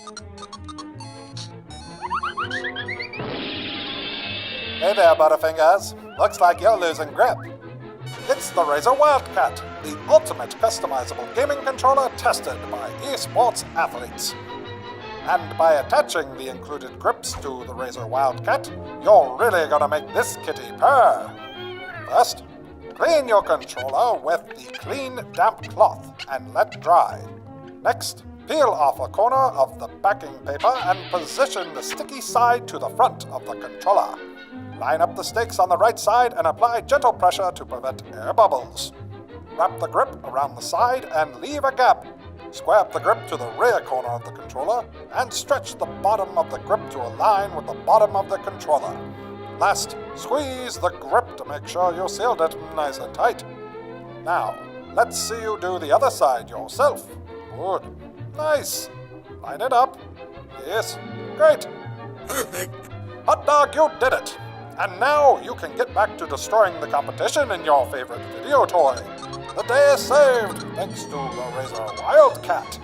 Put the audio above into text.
Hey there, Butterfingers. Looks like you're losing grip. It's the Razer Wildcat, the ultimate customizable gaming controller tested by esports athletes. And by attaching the included grips to the Razer Wildcat, you're really gonna make this kitty purr. First, clean your controller with the clean, damp cloth and let dry. Next, peel off a corner of the backing paper and position the sticky side to the front of the controller. Line up the stakes on the right side and apply gentle pressure to prevent air bubbles. Wrap the grip around the side and leave a gap. Square up the grip to the rear corner of the controller and stretch the bottom of the grip to align with the bottom of the controller. Last, squeeze the grip to make sure you sealed it nice and tight. Now, let's see you do the other side yourself. Good. Nice. Line it up. Yes. Great. Hot dog, you did it. And now you can get back to destroying the competition in your favorite video toy. The day is saved thanks to the Razer Wildcat.